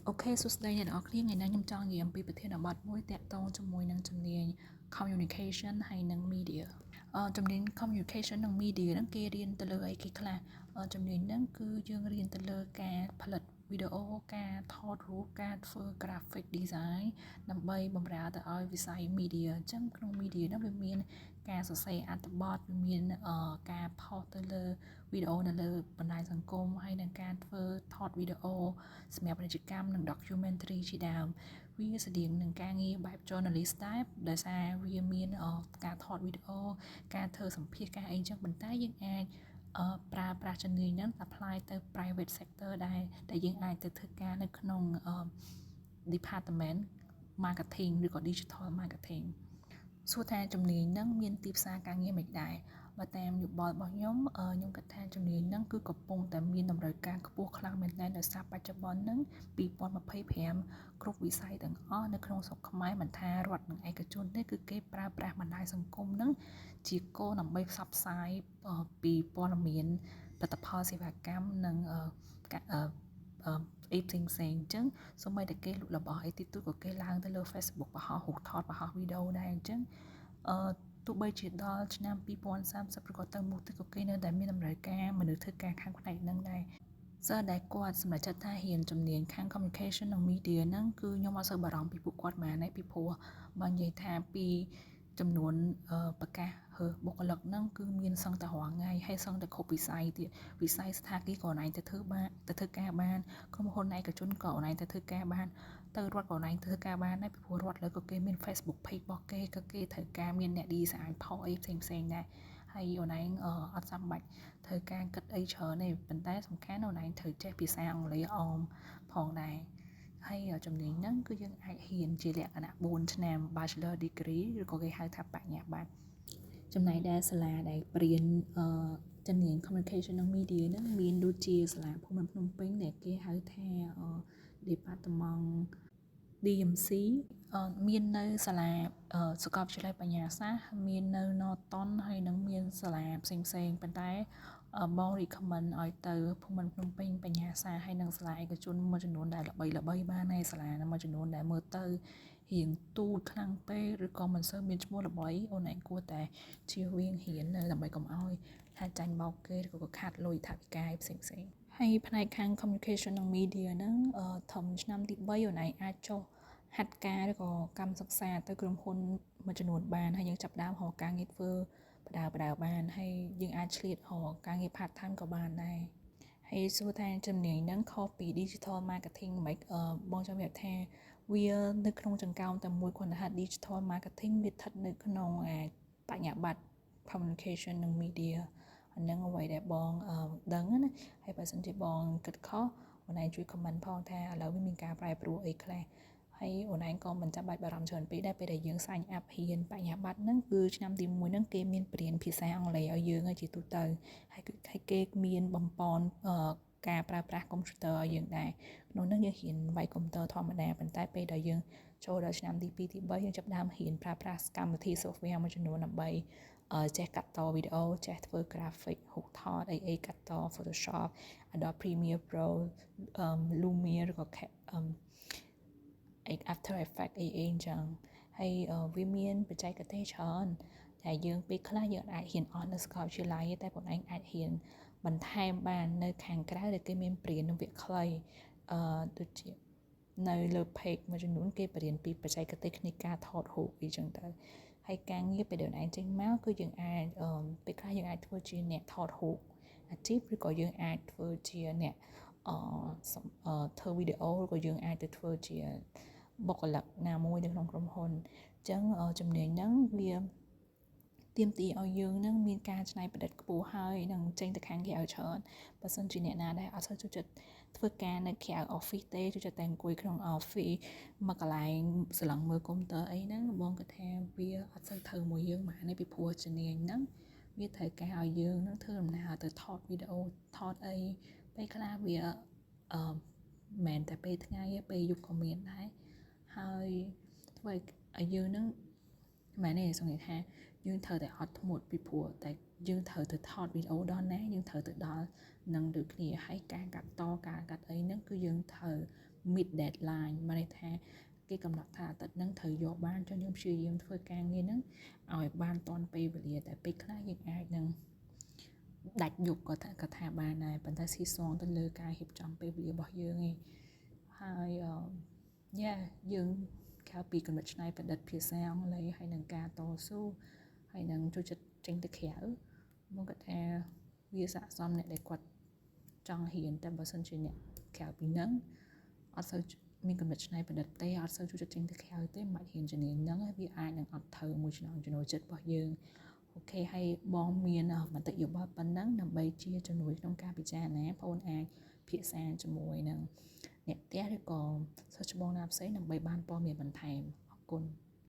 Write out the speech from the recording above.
អូខេសួស្តីអ្នកនរគ្នាថ្ងៃនេះខ្ញុំចង់និយាយអំពីប្រធានបទមួយតាក់ទងជាមួយនឹងជំនាញ communication ហើយនិង media ជំនាញ communication និង media ហ្នឹងគេរៀនទៅលើអីគេខ្លះជំនាញហ្នឹងគឺយើងរៀនទៅលើការផលិតវីដេអូការថតរូបការធ្វើ graphic design ដើម្បីបម្រើទៅឲ្យវិស័យ media អញ្ចឹងក្នុង media ហ្នឹងវាមានការសរសេរអត្ថបទវាមានការផុសទៅលើវីដេអូនៅលើបណ្ដាញសង្គមហើយនិងការធ្វើថតវីដេអូសម្រាប់ពាណិជ្ជកម្មនិង documentary ជាដើមវាស្តៀងនឹងការងារបែប journalist ដែរដោយសារវាមានការថតវីដេអូការធ្វើសម្ភាសន៍ការអីចឹងប៉ុន្តែយើងអាចប្រើប្រាស់ជំនាញហ្នឹង apply ទៅ private sector ដែរដែលយើងអាចទៅធ្វើការនៅក្នុងdepartment marketing ឬក៏ digital marketing សួរថាជំនាញហ្នឹងមានទីផ្សារការងារមិនដែរបើតាមយោបល់របស់ខ្ញុំគិតថាជំនាញហ្នឹងគឺកំពុងតែមានតម្រូវការខ្ពស់ខ្លាំងមែនទែនដោយសារបច្ចុប្បន្នហ្នឹង2025គ្រប់វិស័យទាំងអស់នៅក្នុងស្រុកខ្មែរមិនថារដ្ឋនិងឯកជនទេគឺគេប្រើប្រាស់បណ្ដាញសង្គមហ្នឹងជាគោលដើម្បីផ្សព្វផ្សាយពីព័ត៌មានផលិតផលសេវាកម្មនិងអីផ្សេងអញ្ចឹងសូម្បីតែគេលក់របស់អីទីទូក៏គេឡើងទៅលើ Facebook បង្ហោះរូបថតបង្ហោះវីដេអូដែរអញ្ចឹងទោះបីជាដល់ឆ្នាំ2030ឬក៏ទៅមុខទៅក៏គេនៅតែមានតម្រូវការមនុស្សធ្វើការខាងផ្នែកហ្នឹងដែរដែលគាត់សម្រេចចិត្តថាហ៊ានជំនាញខាង communication និង media ហ្នឹងគឺខ្ញុំអត់សូវបារម្ភពីពួកគាត់ម៉ានទេពីព្រោះបើនិយាយថាពីចំនួនប្រកាសបុគ្គលិកហ្នឹងគឺមានសឹងតែរាល់ថ្ងៃហើយសឹងតែគ្រប់វិស័យទៀតវិស័យស្ថានភាពក៏ណៃទៅធ្វើការបានក្រុមហ៊ុនឯកជនក៏ណៃទៅធ្វើការបានទៅរដ្ឋក៏ណៃទៅធ្វើការបានដែរពីព្រោះរដ្ឋលើក៏គេមាន Facebook page របស់គេក៏គេត្រូវការមានអ្នក design ផុសអីផ្សេងដែរហើយអូនឯងអត់ចាំបាច់ត្រូវការគិតអីច្រើនទេប៉ុន្តែសំខាន់អូនឯងត្រូវចេះភាសាអង់គ្លេសអមផងដែរហើយជំនាញហ្នឹងគឺយើងអាចហ៊ានជាលក្ខណៈ4ឆ្នាំ Bachelor Degree ឬក៏គេហៅថាបញ្ញាបត្រចំណែកដែលសាលាដែលបរៀនជំនាញ Communication និង Media ហ្នឹងមានដូចជាសាលាភូមិន្ទភ្នំពេញដែលគេហៅថា Department DMC មាននៅសាលាសាកលវិទ្យាល័យបញ្ញាសាស្ត្រមាននៅ Norton ហើយនឹងមានសាលាផ្សេងប៉ុន្តែបង recommend ឲ្យទៅភូមិន្ទភ្នំពេញបញ្ញាសាស្ត្រហើយនឹងសាលាឯកជនមួយចំនួនដែលល្បីបានហើយសាលាមួយចំនួនដែលមើលទៅរៀងទូចខ្លាំងពេកឬក៏មិនសូវមានឈ្មោះល្បីអូនឯងគួរតែជៀសវាងរៀននៅដើម្បីកុំឲ្យថាចាញ់បោកគេឬក៏ខាត់លុយថវិកាផ្សេងហើយផ្នែកខាង communication និង media ហ្នឹងធំឆ្នាំទី3អូនឯងអាចចុះហាត់ការឬក៏កម្មសិក្សាទៅក្រុមហ៊ុនមួយចំនួនបានហើយយើងចាប់ដើមរកការងារធ្វើបដៅបានហើយយើងអាចឆ្លៀតរកការងារ part time ក៏បានដែរហើយសួរថាជំនាញហ្នឹងខុសពី digital marketing មិនបងចង់ប្រាប់ថាវានៅក្នុងចង្កោមតែមួយគ្រាន់តែថា digital marketing វាស្ថិតនៅក្នុងបញ្ញាបត្រ communication និង media អានឹងអ្វីដែលបងដឹងណាហើយបើសិនជាបងគិតខុសអូនឯងជួយ comment ផងថាឥឡូវវាមានការប្រែប្រួលអីខ្លះហើយអូនឯងក៏មិនចាំបាច់បារម្ភច្រើនពេកដែរពេលដែលយើង sign up ហ៊ានបញ្ញាបត្រហ្នឹងគឺឆ្នាំទី1ហ្នឹងគេមានបរៀនភាសាអង់គ្លេសឲ្យយើងជាទូទៅហើយគេមានបំពន់ការប្រើប្រាស់កុំព្យូទ័រឲ្យយើងដែរក្នុងនោះយើងហ៊ានវាយកុំព្យូទ័រធម្មតាប៉ុន្តែពេលដែលយើងចូលដល់ឆ្នាំទី2ទី3យើងចាប់ផ្ដើមហ៊ានប្រើប្រាស់កម្មវិធី software មួយចំនួនដើម្បីចេះកាត់តវីដេអូចេះធ្វើ graphic រូបថតអីកាត់ត Photoshop Adobe Premiere Pro Lumiere ឬក៏After Effects អីអញ្ចឹងហើយវាមានបច្ចេកទេសច្រើនតែយើងពេលខ្លះយើងអាចហ៊ានអត់នៅសាកលវិទ្យាល័យតែបងឯងអាចហ៊ានបន្ថែមបាននៅខាងក្រៅដែលគេមានបរៀននឹងវាខ្លីដូចជានៅលើ page មួយចំនួនគេបរៀនពីបច្ចេកទេសនៃការថតរូបអីចឹងទៅហើយការងារពេលដែលឯងចេញមកគឺយើងអាចពេលខ្លះយើងអាចធ្វើជាអ្នកថតរូបអាជីពឬក៏យើងអាចធ្វើជាអ្នកធ្វើវីដេអូឬក៏យើងអាចទៅធ្វើជាបុគ្គលិកណាមួយនៅក្នុងក្រុមហ៊ុនអញ្ចឹងជំនាញហ្នឹងវាទាមទារឲ្យយើងនឹងមានការច្នៃប្រឌិតខ្ពស់ហើយនឹងចេញទៅខាងគេឲ្យច្រើនបើសិនជាអ្នកណាដែលអត់សូវចូលចិត្តធ្វើការនៅក្រៅ office ទេចូលចិត្តតែអង្គុយក្នុង office មកកន្លែងស្លឹងមើលកុំព្យូទ័រអីហ្នឹងបងគាត់ថាវាអត់សូវត្រូវមួយយើងហ្មងនេះពីព្រោះជំនាញហ្នឹងវាត្រូវការឲ្យយើងនឹងធ្វើដំណើរទៅថតវីដេអូថតអីពេលខ្លះវាមិនតែពេលថ្ងៃទេពេលយប់ក៏មានដែរហើយធ្វើឲ្យយើងនឹងម៉ែនេះសង្កេតថាយើងត្រូវតែអត់ធ្មត់ពីព្រោះតែយើងត្រូវទៅថតវីដេអូដល់ណាយើងត្រូវទៅដល់នឹងដូចគ្នាហើយការកាត់តការកាត់អីហ្នឹងគឺយើងត្រូវ mid deadline មកន័យថាគេកំណត់ថាអាទិត្យហ្នឹងត្រូវយកបានចុះយើងព្យាយាមធ្វើការងារហ្នឹងឲ្យបានតាន់ពេលវេលាតែពេលខ្លះយើងអាចនឹងដាច់យកក៏ថាបានដែរប៉ុន្តែស៊ីសងទៅលើការរៀបចំពេលវេលារបស់យើងឯងហើយយើងក្រៅពីគំនិតច្នៃប្រឌិតភាសាអង់គ្លេសហើយនឹងការតស៊ូហើយនឹងចូលចិត្តចេញទៅក្រៅមកគាត់ថាវាស័ក្តិសមអ្នកដែលគាត់ចង់រៀនតែបើសិនជាអ្នកក្រៅពីហ្នឹងអត់សូវមានគំនិតច្នៃប្រឌិតទេអត់សូវចូលចិត្តចេញទៅក្រៅទេមិនបាច់រៀនជំនាញហ្នឹងវាអាចនឹងអត់ត្រូវមួយចំណូលចិត្តរបស់យើងអូខេហើយបងមានមតិយោបល់ប៉ុណ្ណឹងដើម្បីជាជំនួយក្នុងការពិចារណាបងអាចភាសាជាមួយនឹងអ្នកផ្ទះឬក៏សិស្សច្បងណាផ្សេងដើម្បីបានព័ត៌មានបន្ថែមអរគុណ